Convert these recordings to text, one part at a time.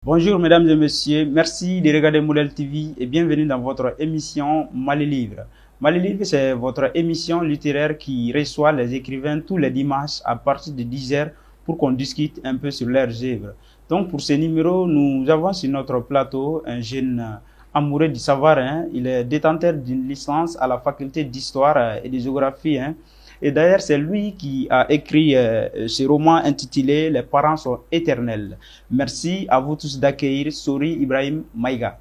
Bonjour mesdames et messieurs, merci de regarder Model TV et bienvenue dans votre émission Mali Livre. Mali Livre, c'est votre émission littéraire qui reçoit les écrivains tous les dimanches à partir de 10h pour qu'on discute un peu sur leurs œuvres. Donc pour ce numéro, nous avons sur notre plateau un jeune amoureux du savoir. Il est détenteur d'une licence à la faculté d'histoire et de géographie. Et d'ailleurs, c'est lui qui a écrit ce roman intitulé Les parents sont éternels. Merci à vous tous d'accueillir Sori Ibrahim Maïga.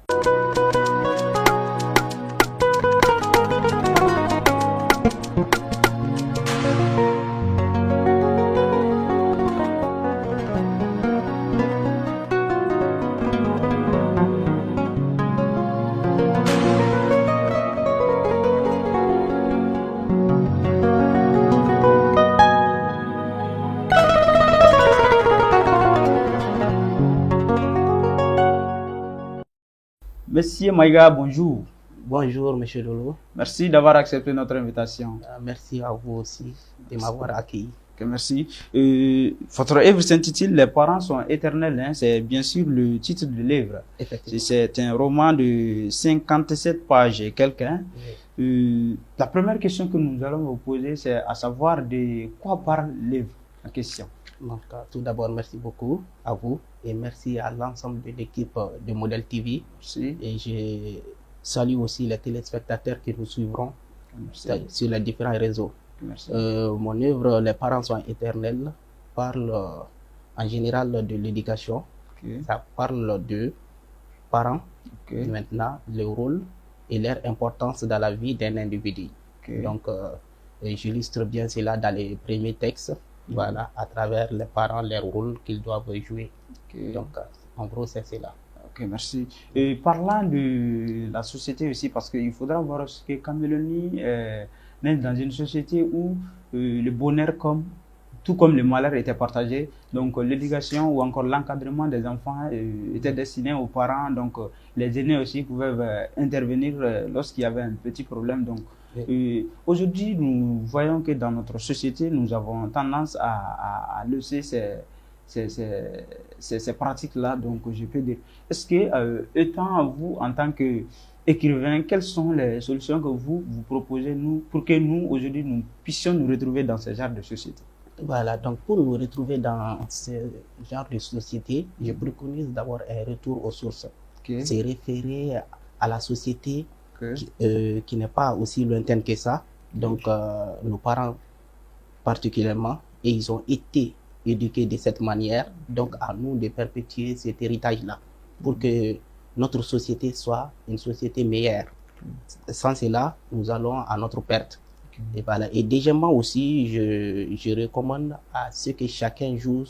Monsieur Maïga, bonjour. Bonjour, Monsieur Lolo. Merci d'avoir accepté notre invitation. Merci à vous aussi de m'avoir accueilli. Okay, merci. Votre œuvre s'intitule Les parents sont éternels. C'est bien sûr le titre de l'œuvre. C'est un roman de 57 pages et quelques. La première question que nous allons vous poser, c'est à savoir de quoi parle l'œuvre en question. Donc, tout d'abord, merci beaucoup à vous et merci à l'ensemble de l'équipe de Model TV. Merci. Et je salue aussi les téléspectateurs qui nous suivront sur les différents réseaux. Mon œuvre, Les parents sont éternels, parle en général de l'éducation. Ça parle de parents, maintenant le rôle et leur importance dans la vie d'un individu. Donc, j'illustre bien cela dans les premiers textes. Voilà, à travers les parents, leur rôle qu'ils doivent jouer. Donc, en gros, c'est cela. Ok, merci. Et parlant de la société aussi, parce qu'il faudra voir que Camerouni est dans une société où le bonheur, tout comme le malheur, était partagé. Donc, l'éducation ou encore l'encadrement des enfants était destiné aux parents. Donc, les aînés aussi pouvaient intervenir lorsqu'il y avait un petit problème. Donc, aujourd'hui, nous voyons que dans notre société, nous avons tendance à laisser ces pratiques-là. Donc, je peux dire, est-ce que, étant à vous, en tant qu'écrivain, quelles sont les solutions que vous proposez pour que nous, aujourd'hui, nous puissions nous retrouver dans ce genre de société? Voilà, donc pour nous retrouver dans ce genre de société, je préconise d'abord un retour aux sources. C'est référer à la société qui n'est pas aussi lointaine que ça. Donc, nos parents particulièrement, et ils ont été éduqués de cette manière. Donc, à nous de perpétuer cet héritage-là pour que notre société soit une société meilleure. Sans cela, nous allons à notre perte. Et voilà. Et deuxièmement aussi, je recommande à ce que chacun joue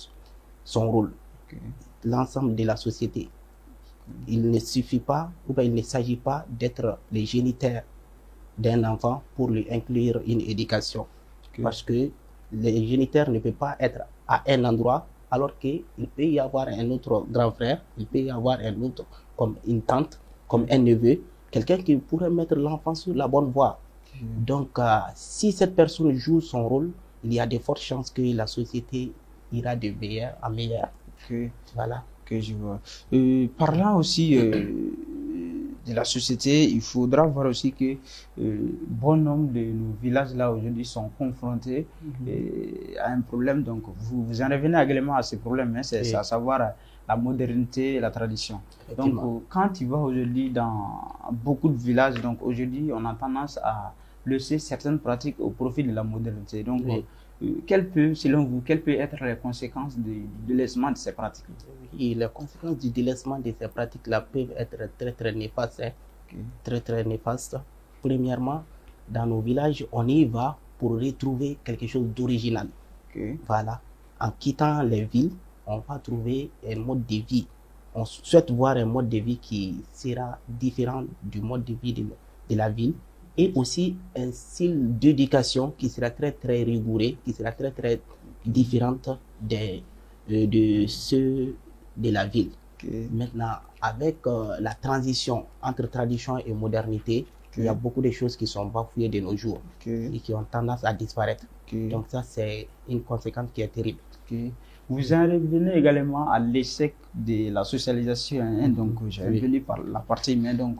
son rôle, l'ensemble de la société. Il ne suffit pas, ou bien il ne s'agit pas d'être les géniteurs d'un enfant pour lui inclure une éducation. Parce que les géniteurs ne peuvent pas être à un endroit alors qu'il peut y avoir un autre grand frère, il peut y avoir un autre comme une tante, comme un neveu, quelqu'un qui pourrait mettre l'enfant sur la bonne voie. Donc, si cette personne joue son rôle, il y a de fortes chances que la société ira de meilleur en meilleur. Voilà. Je vois. Parlant aussi de la société, il faudra voir aussi que bon nombre de nos villages là aujourd'hui sont confrontés à un problème. Donc, vous en revenez également à ce problème, c'est à savoir la modernité et la tradition. Donc, quand tu vas aujourd'hui dans beaucoup de villages, donc aujourd'hui, on a tendance à laisser certaines pratiques au profit de la modernité. Donc, selon vous, quelles peuvent être les conséquences du délaissement de ces pratiques? Et les conséquences du délaissement de ces pratiques-là peuvent être très néfastes. Très néfastes. Premièrement, dans nos villages, on y va pour retrouver quelque chose d'original. Voilà. En quittant les villes, on va trouver un mode de vie. On souhaite voir un mode de vie qui sera différent du mode de vie de la ville. Et aussi un style d'éducation qui sera très rigoureux, qui sera très différente de ceux de la ville. Maintenant, avec la transition entre tradition et modernité, il y a beaucoup de choses qui sont bafouées de nos jours et qui ont tendance à disparaître. Donc ça, c'est une conséquence qui est terrible. Vous en revenez également à l'échec de la socialisation, hein, donc j'ai revenu par la partie humaine, donc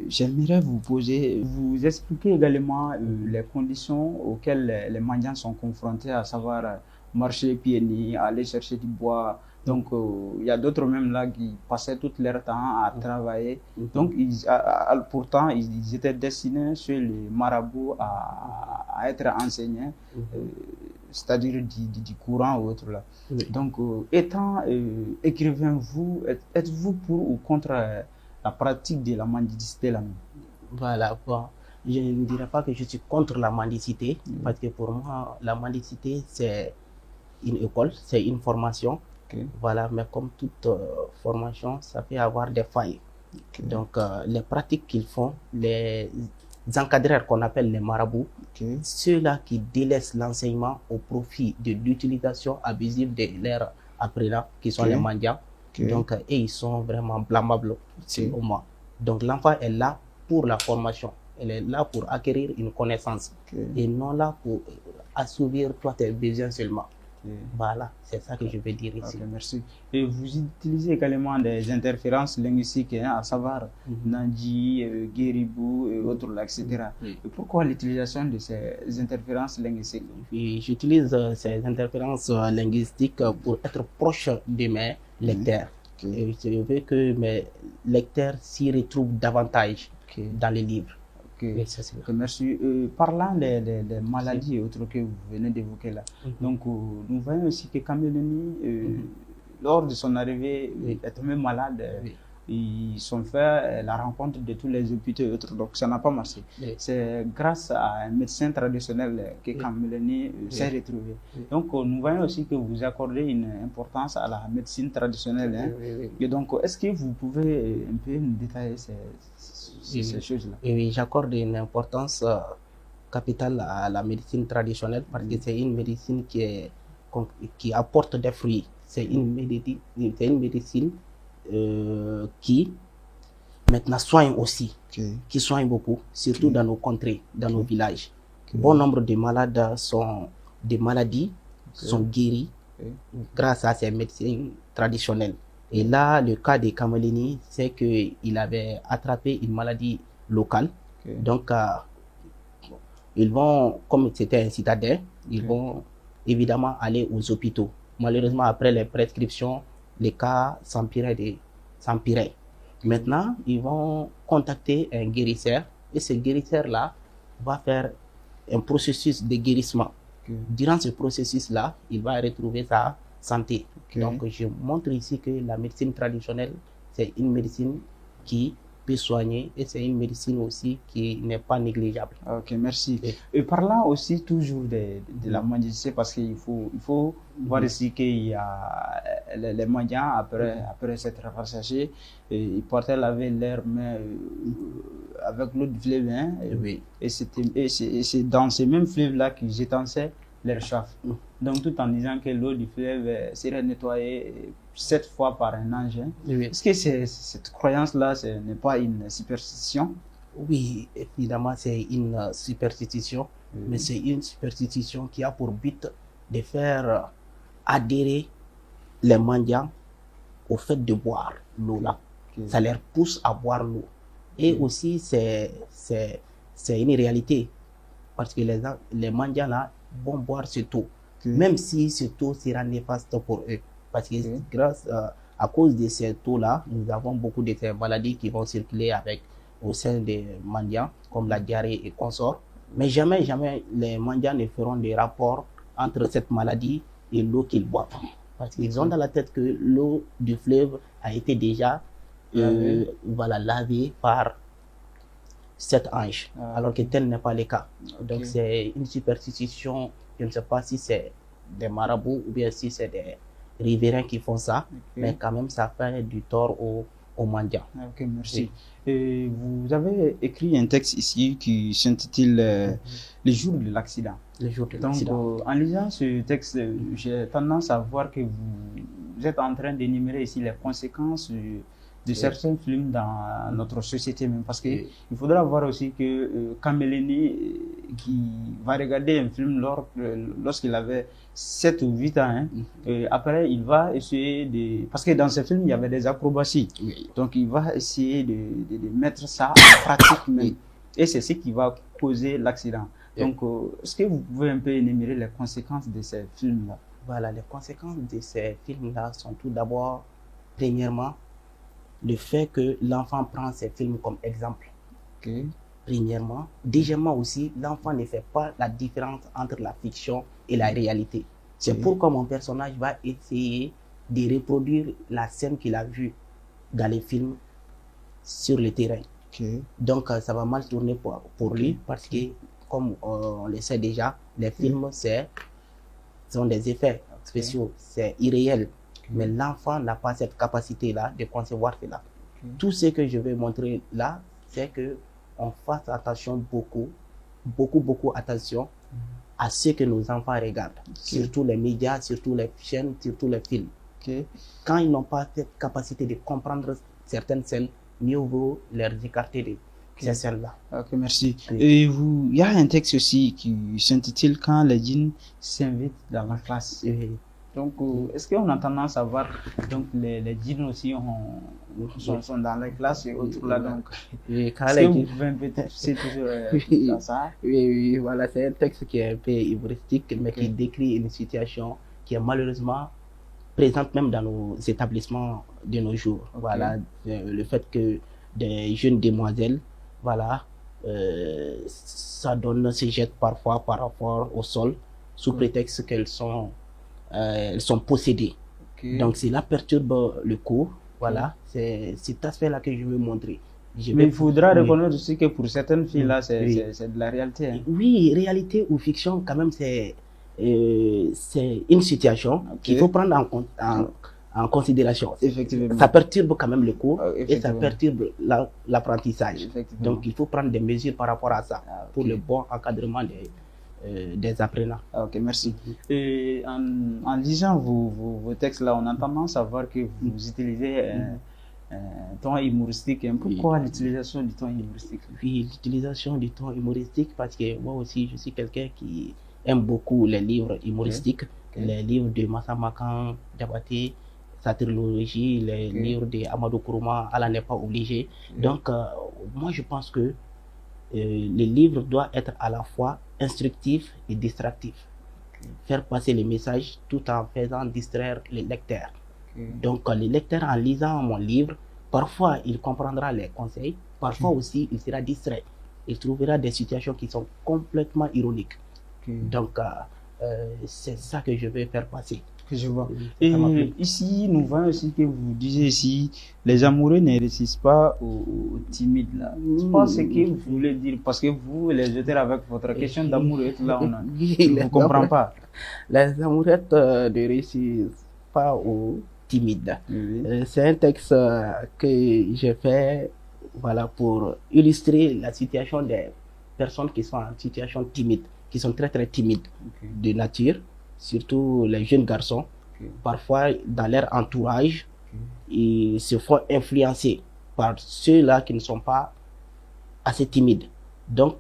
j'aimerais vous expliquer également les conditions auxquelles les mendiants sont confrontés, à savoir marcher pieds nus, aller chercher du bois. Donc, il y a d'autres même là qui passaient tout leur temps à travailler. Donc, pourtant, ils étaient destinés chez les marabouts à être enseignants, c'est-à-dire du courant ou autre là. Donc, étant écrivain, êtes-vous pour ou contre la pratique de la mendicité là? Voilà, bon, je ne dirais pas que je suis contre la mendicité, parce que pour moi, la mendicité, c'est une école, c'est une formation. Voilà, mais comme toute formation, ça peut avoir des failles. Donc, les pratiques qu'ils font, les encadreurs qu'on appelle les marabouts, ceux-là qui délaissent l'enseignement au profit de l'utilisation abusive de leurs apprenants, qui sont les mendiants. Donc, et ils sont vraiment blâmables au moins. Donc, l'enfant est là pour la formation. Elle est là pour acquérir une connaissance et non là pour assouvir toi tes besoins seulement. Voilà, c'est ça que je veux dire ici. Merci. Et vous utilisez également des interférences linguistiques, hein, à savoir Nandji, Guéribou et autres, etc. Et pourquoi l'utilisation de ces interférences linguistiques? J'utilise ces interférences linguistiques pour être proche de mes lecteurs. Et je veux que mes lecteurs s'y retrouvent davantage dans les livres. Merci. Parlant des maladies et autres que vous venez d'évoquer là, donc nous voyons aussi que Kameleuni, lors de son arrivée, est tombé malade. Ils sont fait la rencontre de tous les hôpitaux et autres, donc ça n'a pas marché. C'est grâce à un médecin traditionnel que Kameleuni s'est retrouvé. Donc nous voyons aussi que vous accordez une importance à la médecine traditionnelle. Hein. Et donc, est-ce que vous pouvez un peu nous détailler ces choses-là? Oui, j'accorde une importance capitale à la médecine traditionnelle parce que c'est une médecine qui apporte des fruits. C'est une médecine qui maintenant soigne aussi, qui soigne beaucoup, surtout dans nos contrées, dans nos villages. Bon nombre de malades des maladies sont guéris grâce à ces médecines traditionnelles. Et là, le cas de Kameleuni, c'est qu'il avait attrapé une maladie locale. Donc, ils vont, comme c'était un citadin, ils vont évidemment aller aux hôpitaux. Malheureusement, après les prescriptions, les cas s'empiraient. Maintenant, ils vont contacter un guérisseur et ce guérisseur-là va faire un processus de guérissement. Durant ce processus-là, il va retrouver sa santé. Donc, je montre ici que la médecine traditionnelle, c'est une médecine qui peut soigner et c'est une médecine aussi qui n'est pas négligeable. Ok, merci. Et parlant aussi toujours de la mendicité, parce qu'il faut voir ici qu'il y a les mendiants, après s'être rassasiés, ils portaient laver leurs mains avec l'eau du fleuve. Hein, et c'est dans ces mêmes fleuves-là qu'ils étançaient leur chauffe. Donc, tout en disant que l'eau du fleuve serait nettoyée 7 fois par un ange. Hein. Est-ce que cette croyance-là, ce n'est pas une superstition? Oui, évidemment, c'est une superstition, mais c'est une superstition qui a pour but de faire adhérer les mendiants au fait de boire l'eau là. Ça leur pousse à boire l'eau. Et aussi, c'est une réalité, parce que les mendiants là vont boire cette eau, même si cette eau sera néfaste pour eux. Parce que grâce à cause de cette eau-là, nous avons beaucoup de ces maladies qui vont circuler au sein des mendiants, comme la diarrhée et consorts. Mais jamais les mendiants ne feront des rapports entre cette maladie et l'eau qu'ils boivent. Parce qu'ils ont dans la tête que l'eau du fleuve a été déjà lavée par cet ange, alors que tel n'est pas le cas. Donc c'est une superstition, je ne sais pas si c'est des marabouts ou bien si c'est des riverains qui font ça, mais quand même ça fait du tort aux mendiants. Ok, merci. Et vous avez écrit un texte ici qui s'intitule Le jour de l'accident. Le jour de l'accident. Donc, en lisant ce texte, j'ai tendance à voir que vous êtes en train d'énumérer ici les conséquences de certains films dans notre société même. Parce qu'il faudra voir aussi que Kamelené, qui va regarder un film lorsqu'il avait 7 ou 8 ans, hein, après il va essayer de... Parce que dans ce film, il y avait des acrobaties. Donc il va essayer de mettre ça en pratique même. Et c'est ce qui va causer l'accident. Donc, est-ce que vous pouvez un peu énumérer les conséquences de ces films-là? Voilà, les conséquences de ces films-là sont tout d'abord, premièrement, le fait que l'enfant prend ces films comme exemple. Premièrement. Deuxièmement aussi, l'enfant ne fait pas la différence entre la fiction et la réalité. C'est pourquoi mon personnage va essayer de reproduire la scène qu'il a vue dans les films sur le terrain. Donc, ça va mal tourner pour lui parce que, comme on le sait déjà, les films, sont des effets spéciaux, c'est irréel. Mais l'enfant n'a pas cette capacité-là de concevoir cela. Tout ce que je vais montrer là, c'est que on fasse attention beaucoup attention à ce que nos enfants regardent. Surtout les médias, surtout les chaînes, surtout les films. Quand ils n'ont pas cette capacité de comprendre certaines scènes, mieux vaut leur écarter de ces scènes-là. Ok, merci. Et il y a un texte aussi qui s'intitule « Quand les djinns s'invitent dans la classe ». Donc, est-ce qu'on a tendance à voir donc les djinns aussi sont dans la classe et autres là, donc est-ce que vous pouvez un peu c'est toujours dans ça? Oui, voilà, c'est un texte qui est un peu humoristique, mais qui décrit une situation qui est malheureusement présente même dans nos établissements de nos jours. Voilà, le fait que des jeunes demoiselles, voilà, se jettent parfois par rapport au sol sous prétexte qu'elles sont possédées. Donc cela perturbe le cours. Voilà, c'est cet aspect-là que je veux montrer. Mais il faudra reconnaître aussi que pour certaines filles-là, c'est de la réalité. Hein. Oui, réalité ou fiction, quand même, c'est une situation qu'il faut prendre en considération. Effectivement. Ça perturbe quand même le cours et ça perturbe l'apprentissage. Donc il faut prendre des mesures par rapport à ça pour le bon encadrement des apprenants. Ok, merci. Et en lisant vos textes là, on a tendance à voir que vous utilisez un ton humoristique. Pourquoi l'utilisation du ton humoristique? Oui, l'utilisation du ton humoristique parce que moi aussi je suis quelqu'un qui aime beaucoup les livres humoristiques, les livres de Massa Makan Diabaté, sa trilogie, les livres de Amadou Kourouma, Allah n'est pas obligé. Donc moi je pense que les livres doivent être à la fois instructifs et distractifs. Faire passer les messages tout en faisant distraire les lecteurs. Donc le lecteur, en lisant mon livre, parfois il comprendra les conseils, parfois aussi il sera distrait. Il trouvera des situations qui sont complètement ironiques. Donc c'est ça que je vais faire passer. Je vois. Et ici, nous voyons aussi que vous disiez ici, les amoureux ne résistent pas aux timides là. Je pense ce que vous voulez dire, parce que vous, les auteurs, avec votre question d'amoureux, là, on ne comprend pas. Les amourettes ne réussissent pas aux timides. C'est un texte que j'ai fait, voilà, pour illustrer la situation des personnes qui sont en situation timide, qui sont très timides de nature. Surtout les jeunes garçons, parfois dans leur entourage, ils se font influencer par ceux-là qui ne sont pas assez timides. Donc,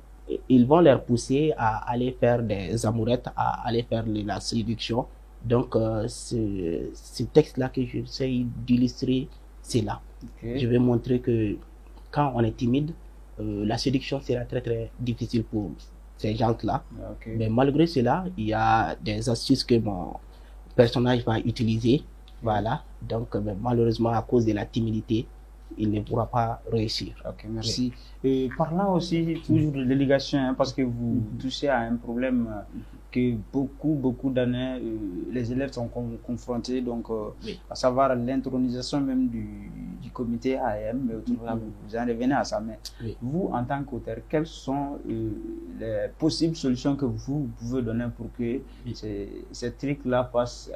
ils vont leur pousser à aller faire des amourettes, à aller faire de la séduction. Donc, ce texte-là que j'essaie d'illustrer, c'est là. Je vais montrer que quand on est timide, la séduction sera très difficile pour ces gens-là. Mais malgré cela, il y a des astuces que mon personnage va utiliser. Voilà. Donc, malheureusement, à cause de la timidité, il ne pourra pas réussir. Ok, merci. Et parlant aussi toujours de délégation, hein, parce que vous touchez à un problème que beaucoup d'années, les élèves sont confrontés, donc, à savoir l'intronisation même du comité AM, mais vous en revenez à ça. Mais vous, en tant qu'auteur, quelles sont les possibles solutions que vous pouvez donner pour que ces trucs-là passent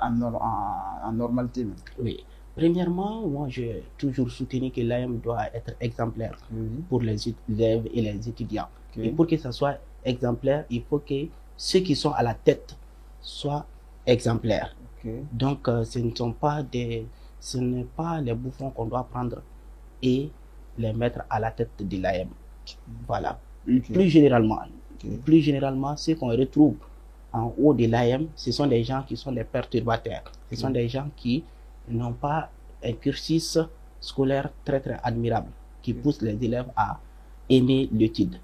en normalité? Oui. Premièrement, moi, j'ai toujours soutenu que l'AM doit être exemplaire pour les élèves et les étudiants. Et pour que ça soit exemplaire, il faut que ceux qui sont à la tête soient exemplaires. Donc, ce ne sont pas des ce n'est pas les bouffons qu'on doit prendre et les mettre à la tête de l'AM. Voilà. Plus généralement, ceux qu'on retrouve en haut de l'AM, ce sont des gens qui sont des perturbateurs. Ce sont des gens qui n'ont pas un cursus scolaire très admirable, qui pousse les élèves à aimer l'étude.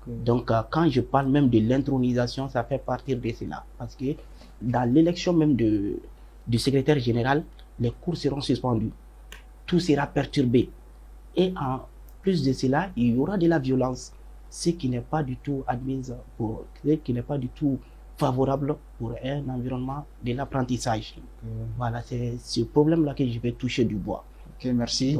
Donc, quand je parle même de l'intronisation, ça fait partir de cela. Parce que dans l'élection même du secrétaire général, les cours seront suspendus. Tout sera perturbé. Et en plus de cela, il y aura de la violence, ce qui n'est pas du tout admise ce qui n'est pas du tout favorable pour un environnement de l'apprentissage. Voilà, c'est ce problème-là que je vais toucher du bois. Ok, merci.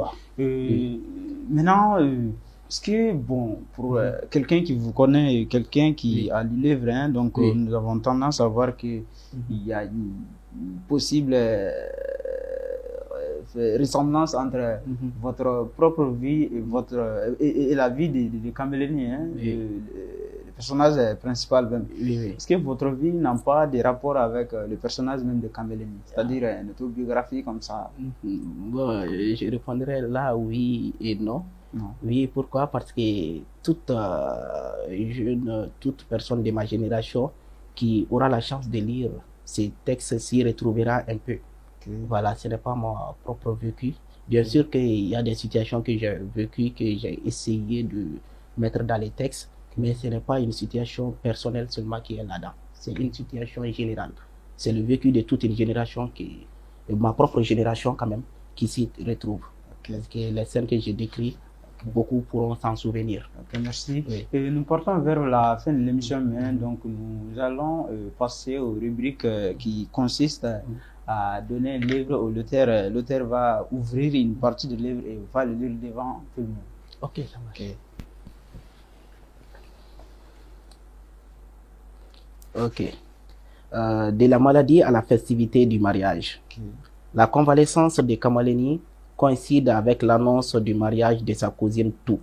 Maintenant, est-ce que, bon, pour quelqu'un qui vous connaît, quelqu'un qui a lu le livre, hein, donc nous avons tendance à voir qu'il y a une possible ressemblance entre votre propre vie et la vie de Camélénie, hein, le personnage principal même. Est-ce que votre vie n'a pas de rapport avec le personnage même de Camélénie, c'est-à-dire une autobiographie comme ça? Bon, je répondrai là oui et non. Oui, pourquoi? Parce que toute personne de ma génération qui aura la chance de lire ces textes s'y retrouvera un peu. Voilà, ce n'est pas mon propre vécu. Bien sûr qu'il y a des situations que j'ai vécues, que j'ai essayé de mettre dans les textes, mais ce n'est pas une situation personnelle seulement qui est là-dedans. C'est une situation générale. C'est le vécu de toute une génération, ma propre génération quand même, qui s'y retrouve. Parce que les scènes que j'ai décrites, beaucoup pourront s'en souvenir. Merci. Et nous partons vers la fin de l'émission, donc nous allons passer aux rubriques qui consistent à donner un livre au l'auteur. L'auteur va ouvrir une partie du livre et va le lire devant tout le monde. Ok, ça marche. Ok. De la maladie à la festivité du mariage. La convalescence de Kamalénie coïncide avec l'annonce du mariage de sa cousine Tou.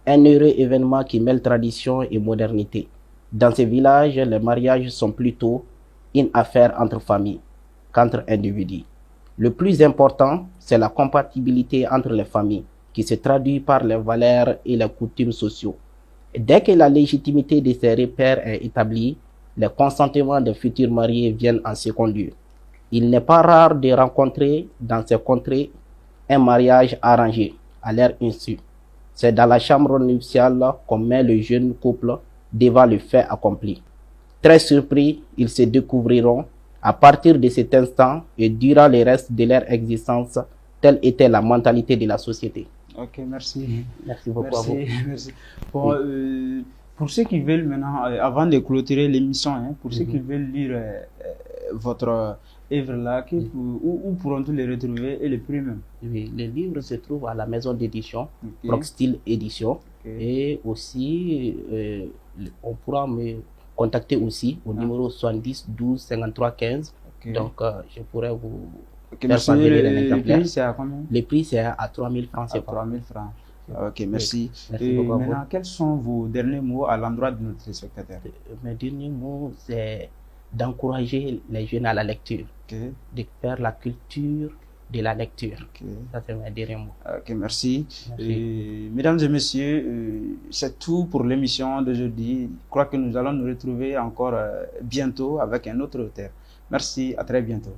Un heureux événement qui mêle tradition et modernité. Dans ces villages, les mariages sont plutôt une affaire entre familles qu'entre individus. Le plus important, c'est la compatibilité entre les familles, qui se traduit par les valeurs et les coutumes sociaux. Dès que la légitimité de ces repères est établie, les consentements des futurs mariés viennent en second lieu. Il n'est pas rare de rencontrer dans ces contrées un mariage arrangé à leur insu. C'est dans la chambre nuptiale qu'on met le jeune couple devant le fait accompli. Très surpris, ils se découvriront à partir de cet instant et durant le reste de leur existence, telle était la mentalité de la société. Ok, merci. Merci beaucoup à vous. Merci. Bon, pour ceux qui veulent maintenant, avant de clôturer l'émission, pour ceux qui veulent lire votre œuvre-là, où pourront-ils les retrouver et les prix même? Oui, les livres se trouvent à la maison d'édition, Proxtyle Édition, et aussi on pourra me contacter aussi au numéro 70 12 53 15. Donc je pourrais vous faire parvenir un exemplaire. Le prix c'est à combien? Le prix c'est à 3000 francs. À 3000 francs. Ok, merci. Merci beaucoup. Maintenant, quels sont vos derniers mots à l'endroit de notre spectateur? Mes derniers mots, c'est d'encourager les jeunes à la lecture, de faire la culture de la lecture. Ça, c'est mes derniers mots. Ok, merci. Mesdames et messieurs, c'est tout pour l'émission d'aujourd'hui. Je crois que nous allons nous retrouver encore bientôt avec un autre auteur. Merci, à très bientôt.